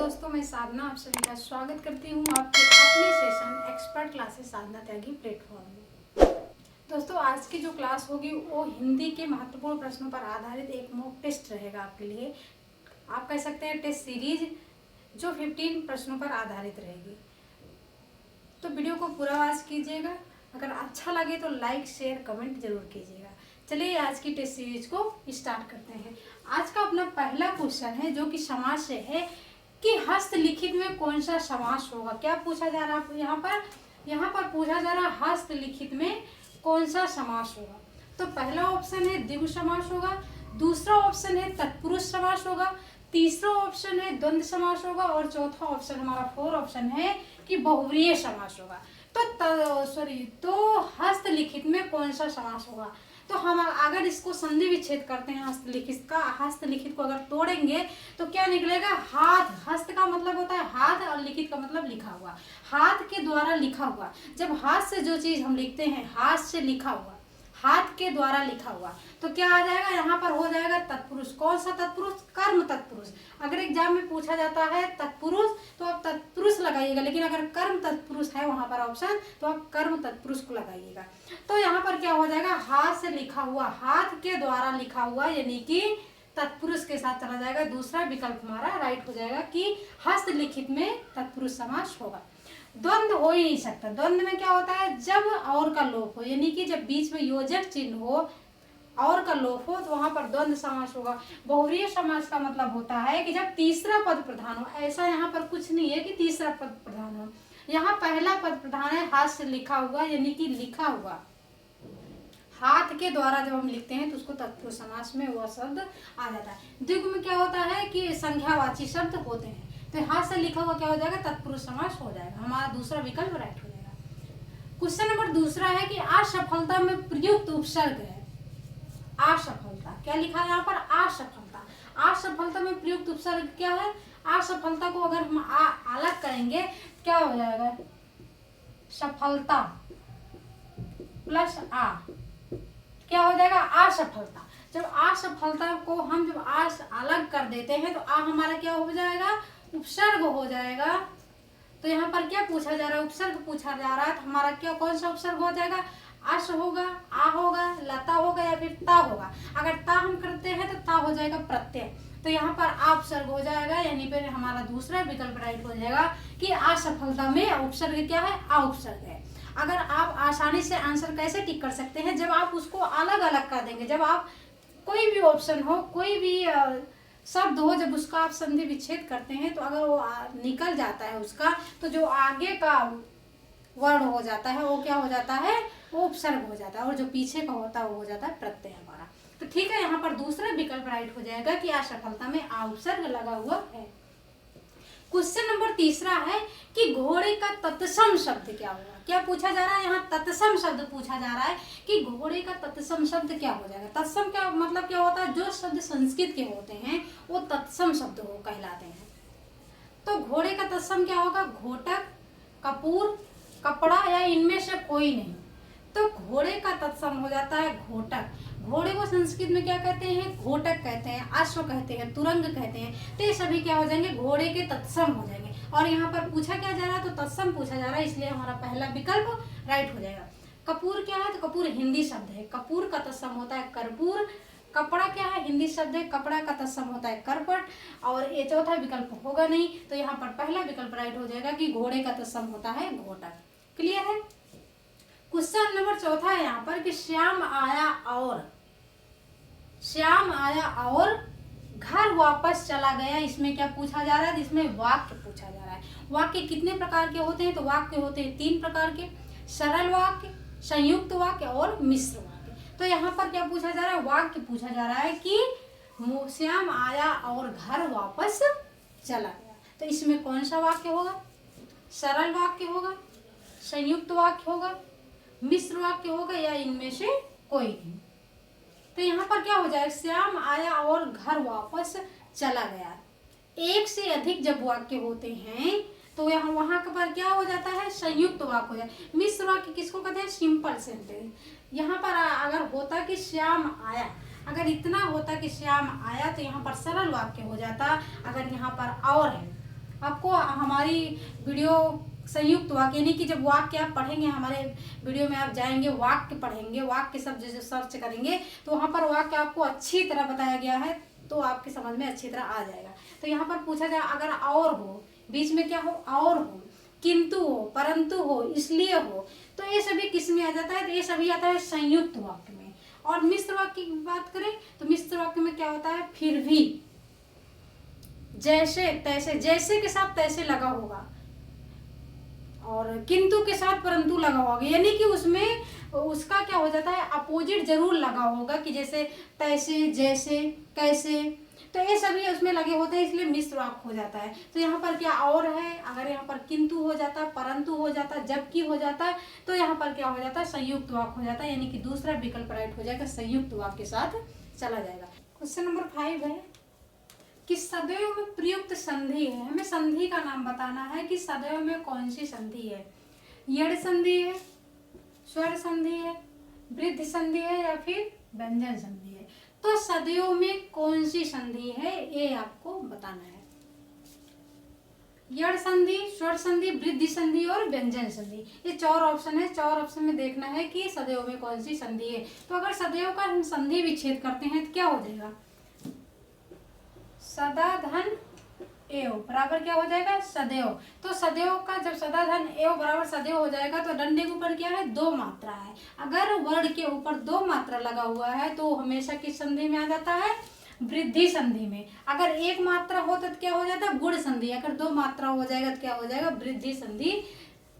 दोस्तों, मैं साधना आप सभी का स्वागत करती हूँ आपके अपने सेशन एक्सपर्ट क्लासेस साधना त्यागी प्लेटफॉर्म में। दोस्तों, आज की जो क्लास होगी वो हिंदी के महत्वपूर्ण प्रश्नों पर आधारित एक मॉक टेस्ट रहेगा आपके लिए। आप कह सकते हैं टेस्ट सीरीज जो 15 प्रश्नों पर आधारित रहेगी। तो वीडियो को पूरा वॉच कीजिएगा। अगर अच्छा लगे तो लाइक शेयर कमेंट जरूर कीजिएगा। चलिए आज की टेस्ट सीरीज को स्टार्ट करते हैं। आज का अपना पहला क्वेश्चन है जो कि समास से है कि हस्तलिखित में कौन सा समास होगा। क्या पूछा जा रहा है यहाँ पर पूछा जा रहा है हस्तलिखित में कौन सा समास होगा। तो पहला ऑप्शन है द्विगु समास होगा, दूसरा ऑप्शन है तत्पुरुष समास होगा, तीसरा ऑप्शन है द्वंद्व समास होगा और चौथा ऑप्शन हमारा 4 ऑप्शन है कि बहुव्रीहि समास होगा। तो हस्तलिखित में कौन सा समास होगा। तो हम अगर इसको संधि विच्छेद करते हैं हस्तलिखित को अगर तोड़ेंगे तो क्या निकलेगा। हाथ, हस्त का मतलब होता है हाथ और लिखित का मतलब लिखा हुआ, हाथ के द्वारा लिखा हुआ। जब हाथ से जो चीज हम लिखते हैं, हाथ से लिखा हुआ, हाथ के द्वारा लिखा हुआ, तो क्या आ जाएगा यहाँ पर हो जाएगा तत्पुरुष। कौन सा तत्पुरुष? कर्म तत्पुरुष। अगर एग्जाम में पूछा जाता है तत्पुरुष तो आप तत्पुरुष लगाइएगा, लेकिन अगर कर्म तत्पुरुष है वहां पर ऑप्शन तो आप कर्म तत्पुरुष को लगाइएगा। तो यहाँ पर क्या हो जाएगा, हाथ से लिखा हुआ, हाथ के द्वारा लिखा हुआ यानी कि तत्पुरुष के साथ चला जाएगा। दूसरा विकल्प हमारा राइट हो जाएगा कि हस्तलिखित में तत्पुरुष समास होगा। द्वंद्व हो ही नहीं सकता। द्वंद्व में क्या होता है, जब और का लोप हो, यानी कि जब बीच में योजक चिन्ह हो, और का लोप हो, तो वहां पर द्वंद्व समास होगा। बहुव्रीहि समास का मतलब होता है कि जब तीसरा पद प्रधान हो। ऐसा यहाँ पर कुछ नहीं है कि तीसरा पद प्रधान हो, यहाँ पहला पद प्रधान है, हाथ से लिखा हुआ यानी कि लिखा हुआ, हाथ के द्वारा जब हम लिखते हैं तो उसको तत्पुरुष समास में वह शब्द आ जाता है। द्विगु में क्या होता है कि संख्यावाची शब्द होते हैं, तो हाथ से लिखा हुआ क्या हो जाएगा, तत्पुरुष समास हो जाएगा। हमारा दूसरा विकल्प राइट हो जाएगा। क्वेश्चन नंबर दूसरा है कि असफलता में प्रयुक्त उपसर्ग है। असफलता क्या लिखा है यहाँ पर, असफलता। असफलता में प्रयुक्त उपसर्ग क्या है। असफलता को अगर हम अलग करेंगे क्या हो जाएगा, सफलता प्लस आ क्या हो जाएगा, असफलता। जब असफलता को हम जब अलग कर देते हैं तो हमारा क्या हो जाएगा, उपसर्ग हो जाएगा। तो यहाँ पर क्या पूछा जा रहा है, उपसर्ग पूछा जा रहा है, तो हमारा क्या कौन सा उपसर्ग हो जाएगा, अस होगा, आ होगा, लता होगा या फिर ता होगा। अगर ता हम करते हैं तो ता हो जाएगा प्रत्यय, तो यहाँ पर आ उपसर्ग हो जाएगा, यानी फिर हमारा दूसरा विकल्प राइट हो जाएगा कि असफलता में उपसर्ग क्या है, आ उपसर्ग है। अगर आप आसानी से आंसर कैसे टिक कर सकते हैं, जब आप उसको अलग अलग कर देंगे। जब आप कोई भी ऑप्शन हो, कोई भी शब्द हो, जब उसका आप संधि विच्छेद करते हैं तो अगर वो निकल जाता है उसका, तो जो आगे का वर्ण हो जाता है वो क्या हो जाता है, वो उपसर्ग हो जाता है, और जो पीछे का होता है वो हो जाता है प्रत्यय हमारा। तो ठीक है, यहाँ पर दूसरा विकल्प राइट हो जाएगा कि असफलता में आ उपसर्ग लगा हुआ है। क्वेश्चन नंबर तीसरा है कि घोड़े का तत्सम शब्द क्या होगा। क्या पूछा जा रहा है, यहाँ तत्सम शब्द पूछा जा रहा है कि घोड़े का तत्सम शब्द क्या हो जाएगा। तत्सम क्या मतलब क्या होता है, जो शब्द संस्कृत के होते हैं वो तत्सम शब्द हो कहलाते हैं। तो घोड़े का तत्सम क्या होगा, घोटक, कपूर, कपड़ा या इनमें से कोई नहीं। तो घोड़े का तत्सम हो जाता है घोटक। घोड़े को संस्कृत में क्या कहते हैं, घोटक कहते हैं, अश्व कहते हैं, तुरंग कहते हैं। तो ये सभी क्या हो जाएंगे, घोड़े के तत्सम हो जाएंगे। और यहाँ पर पूछा क्या जा रहा है, तो तत्सम पूछा जा रहा है, इसलिए हमारा पहला विकल्प राइट हो जाएगा। कपूर क्या है, तो कपूर हिंदी शब्द है, कपूर का तत्सम होता है कर्पूर। कपड़ा क्या है, हिंदी शब्द है, कपड़ा का तत्सम होता है करपट। और ये चौथा विकल्प होगा नहीं, तो यहाँ पर पहला विकल्प राइट हो जाएगा कि घोड़े का तत्सम होता है घोटक। क्लियर है। क्वेश्चन नंबर चौथा है यहाँ पर कि श्याम आया और घर वापस चला गया। इसमें क्या पूछा जा रहा है, इसमें वाक्य पूछा जा रहा है। वाक्य कितने प्रकार के होते हैं, तो वाक्य होते हैं 3 प्रकार के, सरल वाक्य, संयुक्त वाक्य और मिश्र वाक्य। तो यहाँ पर क्या पूछा जा रहा है, वाक्य पूछा जा रहा है कि श्याम आया और घर वापस चला गया। तो इसमें कौन सा वाक्य होगा, सरल वाक्य होगा, संयुक्त वाक्य होगा, मिश्र वाक्य होगा या इनमें से कोई नहीं। तो यहाँ पर क्या हो जाएगा, श्याम आया और घर वापस चला गया। एक से अधिक जब वाक्य होते हैं तो यहाँ वहां पर क्या हो जाता है, संयुक्त वाक्य हो जाए। मिश्र वाक्य किसको कहते हैं, सिंपल सेंटेंस। यहाँ पर अगर होता कि श्याम आया, अगर इतना होता कि श्याम आया तो यहाँ पर सरल वाक्य हो जाता। अगर यहाँ पर और है आपको हमारी वीडियो संयुक्त वाक्य यानी कि जब वाक्य आप पढ़ेंगे, हमारे वीडियो में आप जाएंगे, वाक्य पढ़ेंगे, वाक्य शब्द जो सर्च करेंगे तो वहाँ पर वाक्य आपको अच्छी तरह बताया गया है, तो आपकी समझ में अच्छी तरह आ जाएगा। तो यहाँ पर पूछा जाए अगर और हो, बीच में क्या हो, और हो, किंतु हो, परंतु हो, इसलिए हो, तो ये सभी किस में आ जाता है, तो ये सभी आता है संयुक्त वाक्य में। और मिश्र वाक्य की बात करें तो मिश्र वाक्य में क्या होता है, फिर भी, जैसे तैसे, जैसे के साथ तैसे लगा होगा, और किंतु के साथ परंतु लगा होगा, यानी कि उसमें उसका क्या हो जाता है, अपोजिट जरूर लगा होगा, कि जैसे तैसे, जैसे, कैसे, तो ये सभी उसमें लगे होते हैं, इसलिए मिश्र वाक्य हो जाता है। तो यहाँ पर क्या और है, अगर यहाँ पर किंतु हो जाता, परंतु हो जाता, जबकि हो जाता, तो यहाँ पर क्या हो जाता है, संयुक्त वाक्य हो जाता है, यानी कि दूसरा विकल्प राइट हो जाएगा, संयुक्त वाक्य के साथ चला जाएगा। क्वेश्चन नंबर 5 है कि सदैव में प्रयुक्त संधि है, हमें संधि का नाम बताना है कि सदैव में कौन सी संधि है, यड़ संधि है, स्वर संधि है, वृद्धि संधि है, या फिर व्यंजन संधि है। तो सदैव में कौन सी संधि है ये आपको बताना है। यड़ संधि, स्वर संधि, वृद्धि संधि और व्यंजन संधि, ये 4 ऑप्शन है। 4 ऑप्शन में देखना है कि सदैव में कौन सी संधि है। तो अगर सदैव का हम संधि विच्छेद करते हैं तो क्या हो जाएगा, सदा धन एव बराबर क्या हो जाएगा, सदैव। तो सदैव का जब सदा धन एव बराबर सदैव हो जाएगा तो डंडे के ऊपर क्या है, 2 मात्रा है। अगर वर्ण के ऊपर 2 मात्रा लगा हुआ है तो हमेशा किस संधि में आ जाता है, वृद्धि संधि में। अगर 1 मात्रा हो तो क्या हो जाता है, गुण संधि। अगर 2 मात्रा हो जाएगा तो क्या हो जाएगा, वृद्धि संधि।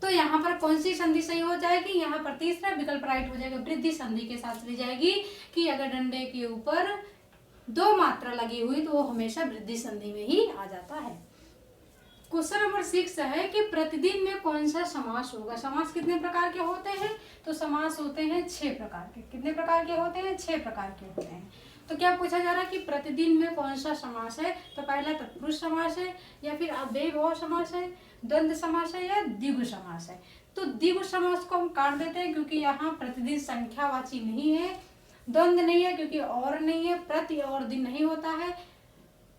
तो यहाँ पर कौन सी संधि सही हो जाएगी, यहाँ पर तीसरा विकल्प राइट हो जाएगा, वृद्धि संधि के साथ चली जाएगी, कि अगर डंडे के ऊपर 2 मात्रा लगी हुई तो वो हमेशा वृद्धि संधि में ही आ जाता है। क्वेश्चन नंबर 6 है कि प्रतिदिन में कौन सा समास होगा। समास कितने प्रकार के होते हैं, तो समास होते हैं 6 प्रकार के। कितने प्रकार के होते हैं, 6 प्रकार के होते हैं। तो क्या पूछा जा रहा है कि प्रतिदिन में कौन सा समास है, तो पहला तत्पुरुष समास है, या फिर अव्ययभाव समास है, द्वंद्व समास है, या द्विगु समास है। तो द्विगु समास को हम काट देते हैं क्योंकि यहाँ प्रतिदिन संख्यावाची नहीं है, द्वंद्व नहीं है क्योंकि और नहीं है, प्रति और दिन नहीं होता है।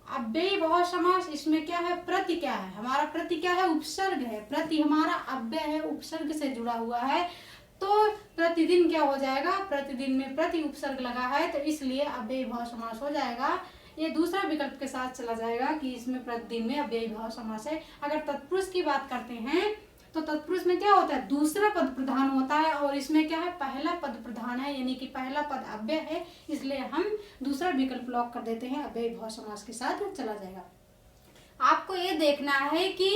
अव्ययभाव समास, इसमें क्या है, प्रति क्या है, हमारा प्रति क्या है, उपसर्ग है। प्रति हमारा अव्यय है, उपसर्ग से जुड़ा हुआ है, तो प्रतिदिन क्या हो जाएगा, प्रतिदिन में प्रति उपसर्ग लगा है, तो इसलिए अव्ययभाव समास हो जाएगा। ये दूसरा विकल्प के साथ चला जाएगा कि इसमें प्रतिदिन में अव्ययभाव समास है। अगर तत्पुरुष की बात करते हैं तो तत्पुरुष में क्या होता है, दूसरा पद प्रधान होता है, और इसमें क्या है, पहला पद प्रधान है, यानी कि पहला पद अव्यय है, इसलिए हम दूसरा विकल्प लॉक कर देते हैं, अव्ययभाव समास के साथ चला जाएगा। आपको ये देखना है कि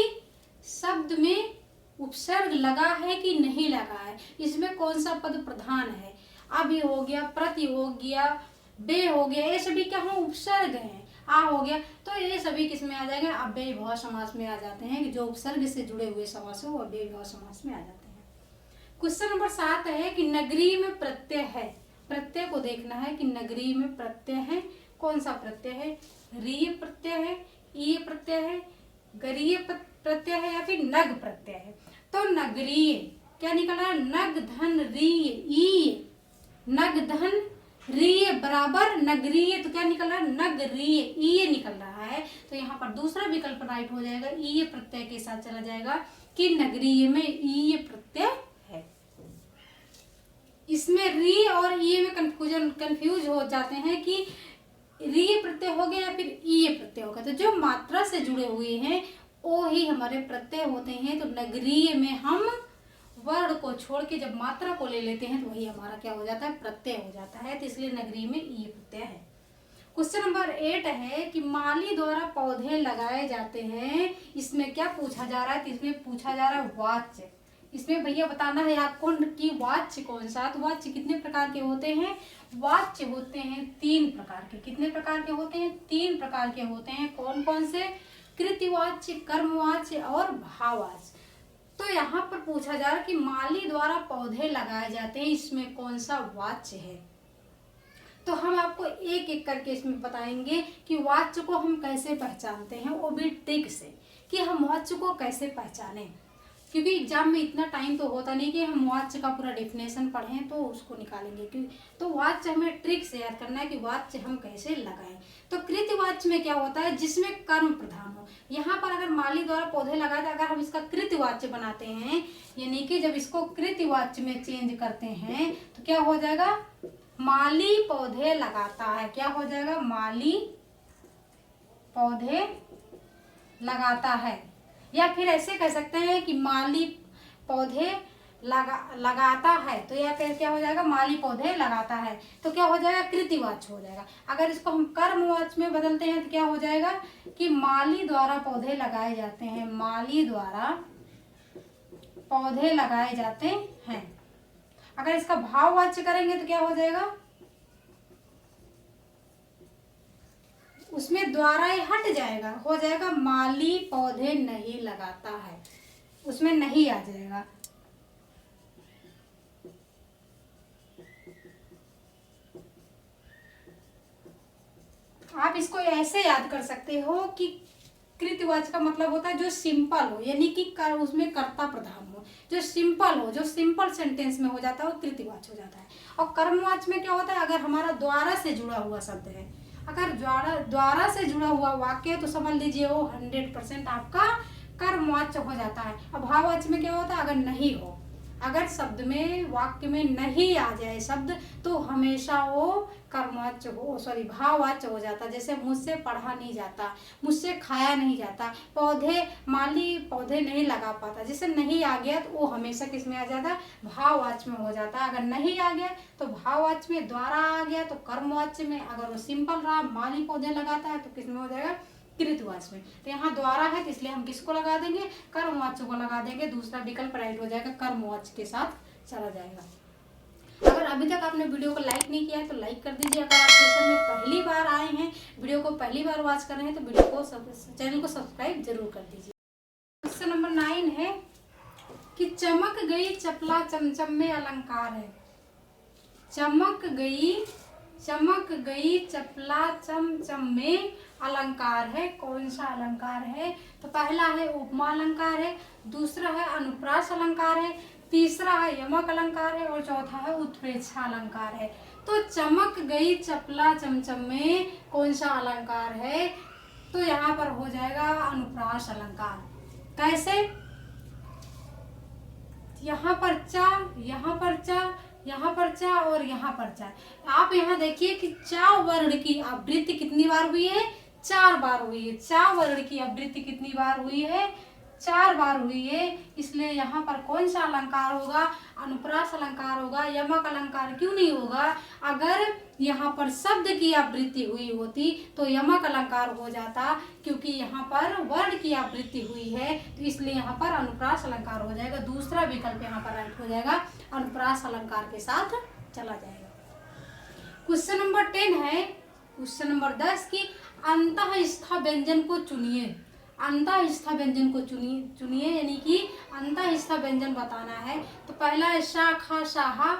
शब्द में उपसर्ग लगा है कि नहीं लगा है, इसमें कौन सा पद प्रधान है। अभी हो गया, प्रति हो गया, बे हो गया, ये सभी क्या है, उपसर्ग है। आ हो गया, तो ये सभी किस में आ जाएंगे, अव्ययभाव समास में आ जाते हैं, कि जो उपसर्ग से जुड़े हुए समास है वो अव्ययभाव समास में आ जाते हैं। क्वेश्चन नंबर 7 है कि नगरीय में प्रत्यय है। प्रत्यय को देखना है कि नगरीय में प्रत्यय है, कौन सा प्रत्यय है, रीय प्रत्यय है, ईय प्रत्यय है, गरीय प्रत्यय है, या फिर नग प्रत्यय है। तो नगरीय क्या निकला, नग धन रीय ईय, नग धन रीय बराबर नगरीय, तो क्या निकल रहा है, नगरीय, ईय निकल रहा है। तो यहाँ पर दूसरा विकल्प राइट हो जाएगा, ईय प्रत्यय के साथ चला जाएगा, कि नगरीय में ईय प्रत्यय है। इसमें री और ईय में कंफ्यूज हो जाते हैं कि रीय प्रत्यय हो गया या फिर ईय प्रत्यय होगा। तो जो मात्रा से जुड़े हुए हैं वो ही हमारे प्रत्यय होते हैं। तो नगरीय में हम वर्ण को छोड़ के जब मात्रा को ले लेते हैं तो वही हमारा क्या हो जाता है, प्रत्यय हो जाता है। तो इसलिए नगरीय में ईय प्रत्यय है। क्वेश्चन नंबर 8 है कि माली द्वारा पौधे लगाए जाते हैं, इसमें क्या पूछा जा रहा है, तो इसमें पूछा जा रहा है वाच्य। इसमें भैया बताना है आपको कि वाच्य कौन सा। तो वाच्य कितने प्रकार के होते हैं, वाच्य होते हैं 3 प्रकार के। कितने प्रकार के होते हैं, 3 प्रकार के होते हैं। कौन कौन से, कृतिवाच्य, कर्मवाच्य और भाववाच्य। तो यहाँ पर पूछा जा रहा है कि माली द्वारा पौधे लगाए जाते हैं, इसमें कौन सा वाच्य है। तो हम आपको एक एक करके इसमें बताएंगे कि वाच्य को हम कैसे पहचानते हैं, वो भी ट्रिक से, कि हम वाच्य को कैसे पहचानें। क्योंकि एग्जाम में इतना टाइम तो होता नहीं कि हम वाच्य का पूरा डेफिनेशन पढ़ें तो उसको निकालेंगे, क्योंकि तो वाच्य हमें ट्रिक से याद करना है कि वाच्य हम कैसे लगाएं। तो कृत्य वाच्य में क्या होता है, जिसमें कर्म प्रधान हो। यहाँ पर अगर माली द्वारा पौधे लगाए तो अगर हम इसका कृत्य वाच्य बनाते हैं, यानी कि जब इसको कृत्य वाच्य में चेंज करते हैं तो क्या हो जाएगा, माली पौधे लगाता है। क्या हो जाएगा, माली पौधे लगाता है। या फिर ऐसे कह सकते हैं कि माली पौधे लगाता है। तो यह क्या हो जाएगा, माली पौधे लगाता है। तो क्या हो जाएगा, कृतिवाच्य हो जाएगा। अगर इसको हम कर्मवाच्य में बदलते हैं तो क्या हो जाएगा कि माली द्वारा पौधे लगाए जाते हैं, माली द्वारा पौधे लगाए जाते हैं। अगर इसका भाववाच्य करेंगे तो क्या हो जाएगा, उसमें द्वारा ही हट जाएगा, हो जाएगा माली पौधे नहीं लगाता है, उसमें नहीं आ जाएगा। आप इसको ऐसे याद कर सकते हो कि कृतवाच्य का मतलब होता है जो सिंपल हो, यानी कि उसमें कर्ता प्रधान हो, जो सिंपल हो, जो सिंपल सेंटेंस में हो जाता है वो कृतवाच्य हो जाता है। और कर्मवाच्य में क्या होता है, अगर हमारा द्वारा से जुड़ा हुआ शब्द है, अगर द्वारा से जुड़ा हुआ वाक्य है तो समझ लीजिए वो 100% आपका कर्मवाच्य हो जाता है। अब भाववाच्य में क्या होता है, अगर नहीं हो, अगर शब्द में वाक्य में नहीं आ जाए शब्द तो हमेशा वो कर्मवाच्य हो, सॉरी भाववाच्य हो जाता है। जैसे मुझसे पढ़ा नहीं जाता, मुझसे खाया नहीं जाता, पौधे माली पौधे नहीं लगा पाता, जैसे नहीं आ गया तो वो हमेशा किस में आ जाता है, भाववाच्य में हो जाता है। अगर नहीं आ गया तो भाववाच्य में, द्वारा आ गया तो कर्मवाच्य में, अगर वो सिंपल रहा माली पौधे लगाता है तो किस में हो जाएगा, कृतवाच्य में। तो यहाँ द्वारा है तो इसलिए हम किसको लगा देंगे, कर्मवाच्य को लगा देंगे। दूसरा विकल्प राइट हो जाएगा, कर्मवाच्य के साथ चला जाएगा। अगर अभी तक आपने वीडियो को लाइक नहीं किया है तो लाइक कर दीजिए। अगर आप सेशन में पहली बार आए हैं, वीडियो को पहली बार वॉच कर रहे हैं तो वीडियो को चैनल को सब्सक्राइब जरूर कर दीजिए। क्वेश्चन नंबर 9 है कि चमक गई चपला चमचम में अलंकार है। चमक गई चपला चमचम में अलंकार है, कौन सा अलंकार है, तो पहला है उपमा अलंकार है, दूसरा है अनुप्रास अलंकार है, तीसरा है यमक अलंकार है और चौथा है उत्प्रेक्षा अलंकार है। तो चमक गई चपला चमचम में कौन सा अलंकार है, तो यहाँ पर हो जाएगा अनुप्रास अलंकार। कैसे, यहाँ पर चा, यहाँ पर चा, यहाँ पर चा और यहाँ पर चा। आप यहाँ देखिए कि चा वर्ण की आवृत्ति कितनी बार हुई है, 4 बार हुई है। चा वर्ण की आवृत्ति कितनी बार हुई है, 4 बार हुई है। इसलिए यहाँ पर कौन सा अलंकार होगा, अनुप्रास अलंकार होगा। यमक अलंकार क्यों नहीं होगा, अगर यहाँ पर शब्द की आवृत्ति हुई होती तो यमक अलंकार हो जाता, क्योंकि यहाँ पर वर्ण की आवृत्ति हुई है तो इसलिए यहाँ पर अनुप्रास अलंकार हो जाएगा। दूसरा विकल्प यहाँ पर राइट हो जाएगा, अनुप्रास अलंकार के साथ चला जाएगा। क्वेश्चन नंबर 10 है, क्वेश्चन नंबर 10 की अंतःस्थ व्यंजन को चुनिए। अंतःस्थ व्यंजन को चुनिए यानी कि अंतःस्थ व्यंजन बताना है। तो पहला है शाखा, शाहा,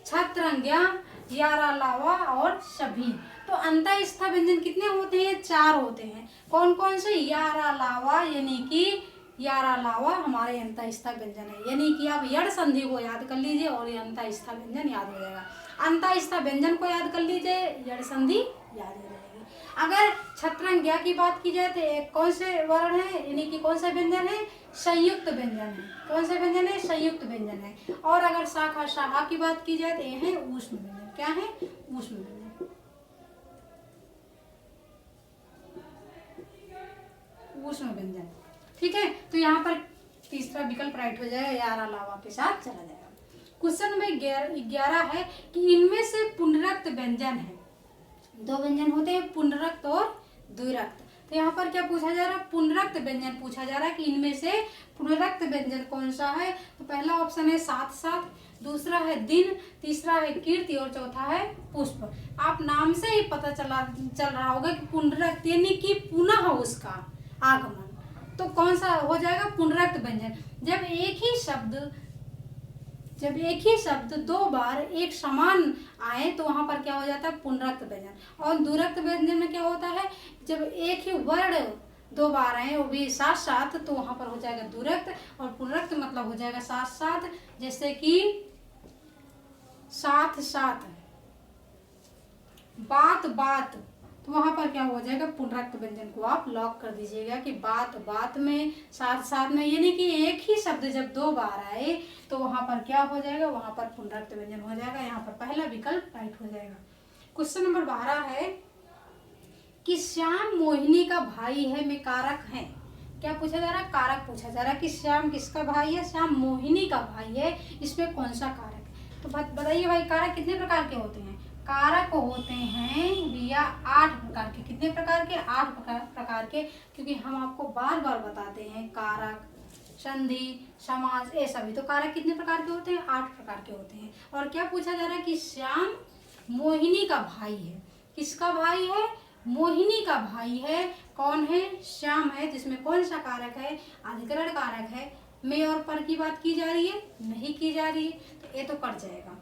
छत्रंग्या, यारा लावा और सभी। तो अंतःस्थ व्यंजन कितने होते हैं, 4 होते हैं। कौन कौन से, यारा लावा, यानी कि यारा लावा हमारे अंतःस्थ व्यंजन है, यानी कि आप यड़ संधि को याद कर लीजिए और ये अंतःस्थ व्यंजन याद हो जाएगा। अंतःस्थ व्यंजन को याद कर लीजिए, यड़ संधि याद हो जाएगी। अगर छत्रंग्या की बात की जाए तो एक कौन से वर्ण है, यानी कि कौन सा व्यंजन है, संयुक्त व्यंजन है। कौन सा व्यंजन है, संयुक्त व्यंजन है। और अगर शाखा, शाहा की बात की जाए तो ये है ऊष्म व्यंजन। क्या है, ऊष्म व्यंजन। ऊष्म व्यंजन, ठीक है। तो यहाँ पर तीसरा विकल्प राइट हो जाएगा, यारा लावा के साथ चला जाएगा। क्वेश्चन में 11 है कि इनमें से पुनरक्त व्यंजन है। 2 व्यंजन होते हैं, पुनरक्त और द्विरक्त। तो यहाँ पर क्या पूछा जा रहा है, पुनरक्त व्यंजन पूछा जा रहा है कि इनमें से पुनरक्त व्यंजन कौन सा है। तो पहला ऑप्शन है साथ साथ, दूसरा है दिन, तीसरा है कीर्ति और चौथा है पुष्प। आप नाम से ही पता चल रहा होगा कि पुनरक्त यानी कि पुनः उसका आगमन, तो कौन सा हो जाएगा, पुनरक्त व्यंजन। जब एक ही शब्द 2 बार एक समान आए तो वहां पर क्या हो जाता है, पुनरक्त व्यंजन। और द्विरक्त व्यंजन में क्या होता है, जब एक ही वर्ण दो बार आए वो भी साथ साथ, तो वहां पर हो जाएगा द्विरक्त, और पुनरक्त मतलब हो जाएगा साथ साथ, जैसे कि साथ साथ, बात बात, तो वहां पर क्या हो जाएगा, पुनरक्त व्यंजन को आप लॉक कर दीजिएगा कि बात बात में, साथ साथ में, यानी कि एक ही शब्द जब दो बार आए तो वहां पर क्या हो जाएगा, वहां पर पुनरक्त व्यंजन हो जाएगा। यहाँ पर पहला विकल्प राइट हो जाएगा। क्वेश्चन नंबर 12 है कि श्याम मोहिनी का भाई है में कारक है। क्या पूछा जा रहा है, कारक पूछा जा रहा है कि श्याम किसका भाई है, श्याम मोहिनी का भाई है, इसमें कौन सा कारक है। तो बताइए भाई, कारक कितने प्रकार के होते हैं। कारक होते हैं भैया 8 प्रकार के। कितने प्रकार के, 8 प्रकार के, क्योंकि हम आपको बार बार बताते हैं कारक, संधि, समास, ये सभी। तो कारक कितने प्रकार के होते हैं, 8 प्रकार के होते हैं। और क्या पूछा जा रहा है कि श्याम मोहिनी का भाई है। किसका भाई है, मोहिनी का भाई है। कौन है, श्याम है। जिसमें कौन सा कारक है, अधिकरण कारक है। में और पर की बात की जा रही है, नहीं की जा रही है, तो ये तो कट जाएगा।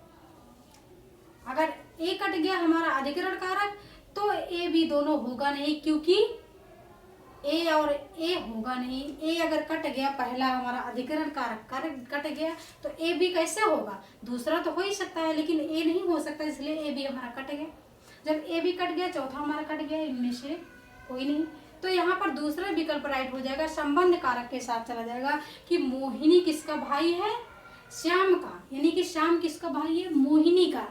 अगर ए कट गया हमारा अधिकरण कारक, तो ए भी दोनों होगा नहीं, क्योंकि ए और ए होगा नहीं। ए अगर कट गया, पहला हमारा अधिकरण कारक कट गया, तो ए भी कैसे होगा, दूसरा तो हो ही सकता है लेकिन ए नहीं हो सकता, इसलिए ए भी हमारा कट गया। जब ए भी कट गया, चौथा हमारा कट गया, इनमें से कोई नहीं। तो यहाँ पर दूसरा विकल्प राइट हो जाएगा, संबंध कारक के साथ चला जाएगा कि मोहिनी किसका भाई है, श्याम का, यानी कि श्याम किसका भाई है, मोहिनी का।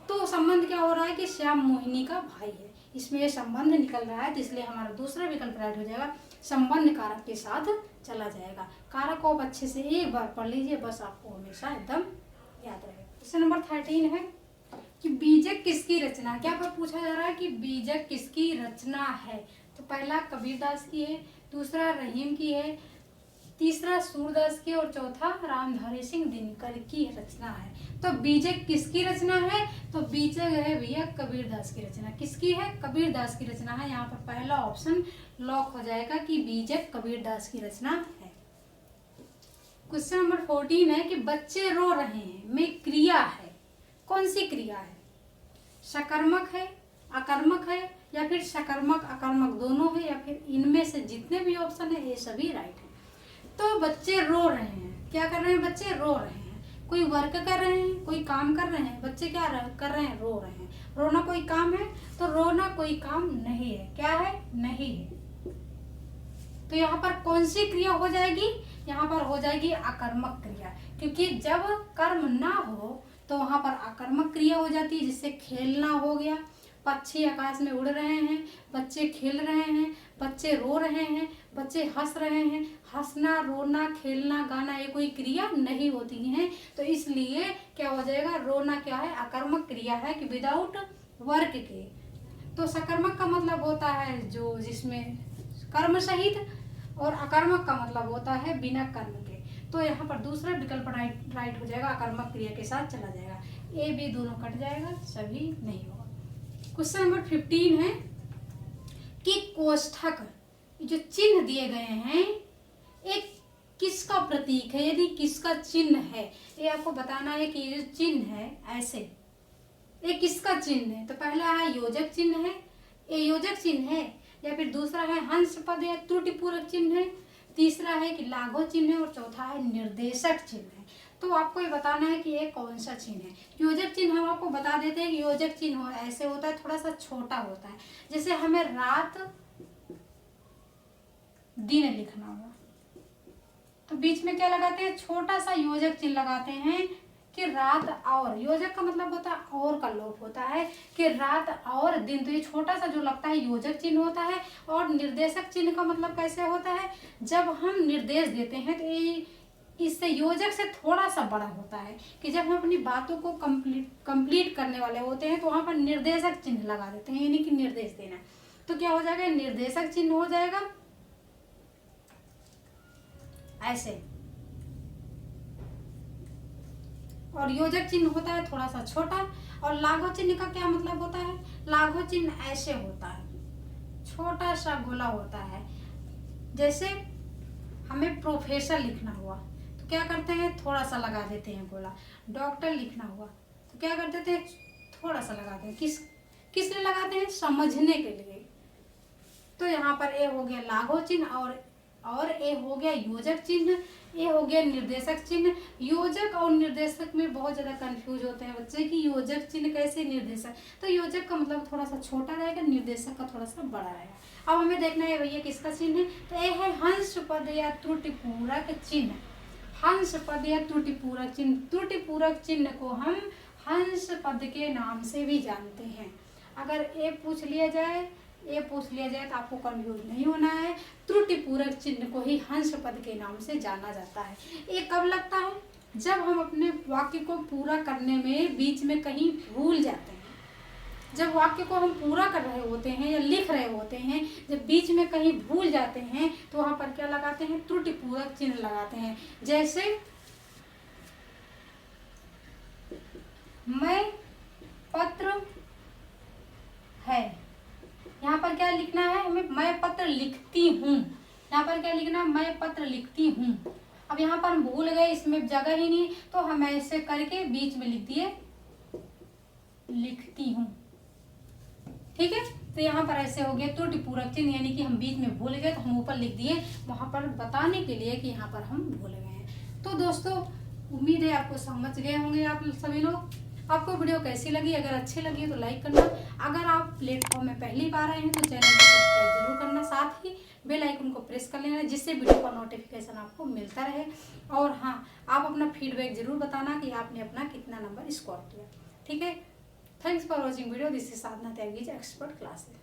तो संबंध क्या हो रहा है कि श्याम मोहिनी का भाई है, इसमें ये संबंध निकल रहा है, तो इसलिए हमारा दूसरा विकल्प राइट हो जाएगा, संबंध कारक के साथ चला जाएगा। कारक को आप अच्छे से एक बार पढ़ लीजिए, बस आपको हमेशा एकदम याद रहेगा। क्वेश्चन नंबर 13 है कि बीजक किसकी रचना। क्या पर पूछा जा रहा है कि बीजक किसकी रचना है। तो पहला कबीरदास की है, दूसरा रहीम की है, तीसरा सूरदास की, और चौथा रामधारी सिंह दिनकर की रचना है। तो बीजक किसकी रचना है, तो बीजक है भैया कबीरदास की रचना। किसकी है, कबीरदास की रचना है। यहाँ पर पहला ऑप्शन लॉक हो जाएगा कि बीजक कबीरदास की रचना है। क्वेश्चन नंबर 14 है कि बच्चे रो रहे हैं में क्रिया है। कौन सी क्रिया है, सकर्मक है, अकर्मक है, या फिर सकर्मक अकर्मक दोनों है, या फिर इनमें से जितने भी ऑप्शन है ये सभी राइट है। तो बच्चे रो रहे हैं, क्या कर रहे हैं, बच्चे रो रहे हैं, कोई वर्क कर रहे हैं, कोई काम कर रहे हैं। बच्चे क्या कर रहे हैं, रो रहे हैं। रोना कोई काम है, तो रोना कोई काम नहीं है। क्या है, नहीं है। तो यहाँ पर कौन सी क्रिया हो जाएगी, यहाँ पर हो जाएगी अकर्मक क्रिया, क्योंकि जब कर्म ना हो तो वहां पर अकर्मक क्रिया हो जाती है, जिससे खेलना हो गया। पक्षी आकाश में उड़ रहे हैं, बच्चे खेल रहे हैं, बच्चे रो रहे हैं, बच्चे हंस रहे हैं। हंसना, रोना, खेलना, गाना ये कोई क्रिया नहीं होती है, तो इसलिए क्या हो जाएगा, रोना क्या है, अकर्मक क्रिया है कि विदाउट वर्क के। तो सकर्मक का मतलब होता है जो जिसमें कर्म सहित, और अकर्मक का मतलब होता है बिना कर्म के। तो यहाँ पर दूसरा विकल्प राइट हो जाएगा, अकर्मक क्रिया के साथ चला जाएगा। ए बी दोनों कट जाएगा, सभी नहीं होगा। क्वेश्चन नंबर 15 है कि कोष्ठक जो चिन्ह दिए गए हैं एक किसका प्रतीक है, यदि किसका चिन्ह है, ये आपको बताना है कि ये जो चिन्ह है ऐसे, ये किसका चिन्ह है। तो पहला है योजक चिन्ह है, ये योजक चिन्ह है, या फिर दूसरा है हंस पद या त्रुटिपूरक चिन्ह है, तीसरा है कि लाघव चिन्ह है, और चौथा है निर्देशक चिन्ह है। तो आपको ये बताना है कि ये कौन सा चिन्ह है। योजक चिन्ह हम आपको बता देते हैं कि योजक चिन्ह ऐसे होता है, थोड़ा सा छोटा होता है। जैसे हमें रात दिन लिखना होगा, तो बीच में क्या लगाते हैं, छोटा सा योजक चिन्ह लगाते हैं कि रात और। योजक का मतलब होता है और का लोप होता है, कि रात और दिन। तो ये छोटा सा जो लगता है योजक चिन्ह होता है। और निर्देशक चिन्ह का मतलब कैसे होता है, जब हम निर्देश देते हैं तो ये इससे योजक से थोड़ा सा बड़ा होता है, कि जब हम अपनी बातों को कंप्लीट करने वाले होते हैं तो वहां पर निर्देशक चिन्ह लगा देते हैं, यानी कि निर्देश देना। तो क्या हो जाएगा, निर्देशक चिन्ह हो जाएगा ऐसे। और योजक चिन्ह होता है थोड़ा सा छोटा। और लाघव चिन्ह का क्या मतलब होता है, लाघव चिन्ह ऐसे होता है, छोटा सा गोला होता है। जैसे हमें प्रोफेसर लिखना हुआ तो क्या करते हैं, थोड़ा सा लगा देते हैं गोला। डॉक्टर लिखना हुआ तो क्या कर देते हैं, थोड़ा सा लगाते हैं। किस लिए लगाते हैं, समझने के लिए। तो यहाँ पर ए हो गया लाघव चिन्ह और ए हो गया योजक चिन्ह, ए हो गया निर्देशक चिन्ह। योजक और निर्देशक में बहुत ज्यादा कंफ्यूज होते हैं बच्चे कि योजक चिन्ह कैसे, निर्देशक। तो योजक का मतलब थोड़ा सा छोटा रहेगा, निर्देशक का थोड़ा सा बड़ा रहेगा। अब हमें देखना है भैया किसका चिन्ह है, तो ये है हंस पद या त्रुटि पूरक चिन्ह। हंस पद या त्रुटि पूरक चिन्ह, त्रुटि पूरक चिन्ह को हम हंस पद के नाम से भी जानते हैं। अगर ए पूछ लिया जाए तो आपको कंफ्यूज नहीं होना है, त्रुटि पूरक चिन्ह को ही हंस पद के नाम से जाना जाता है। ये कब लगता है, जब हम अपने वाक्य को पूरा करने में बीच में कहीं भूल जाते हैं। जब वाक्य को हम पूरा कर रहे होते हैं या लिख रहे होते हैं, जब बीच में कहीं भूल जाते हैं तो वहां पर क्या लगाते हैं, त्रुटि पूरक चिन्ह लगाते हैं। जैसे मैं पत्र है, यहाँ पर क्या लिखना है हमें, मैं पत्र लिखती हूँ। यहाँ पर क्या लिखना है, मैं पत्र लिखती हूँ। अब यहाँ पर हम भूल गए, इसमें जगह ही नहीं, तो हम ऐसे करके बीच में लिख दिए लिखती हूँ। ठीक है, तो यहाँ पर ऐसे हो गया त्रुटि पूरक चिन्ह, यानी कि हम बीच में भूल गए तो हम ऊपर लिख दिए, वहां पर बताने के लिए कि यहाँ पर हम भूल गए हैं। तो दोस्तों उम्मीद है आपको समझ गए होंगे आप सभी लोग। आपको वीडियो कैसी लगी, अगर अच्छी लगी तो लाइक करना। अगर आप प्लेटफॉर्म में पहली बार आए हैं तो चैनल को सब्सक्राइब जरूर करना, साथ ही बेल आइकन को प्रेस कर लेना, जिससे वीडियो का नोटिफिकेशन आपको मिलता रहे। और हाँ, आप अपना फीडबैक जरूर बताना कि आपने अपना कितना नंबर स्कोर किया। ठीक है, thanks for watching video. This is Sadhana Tyagi expert classes.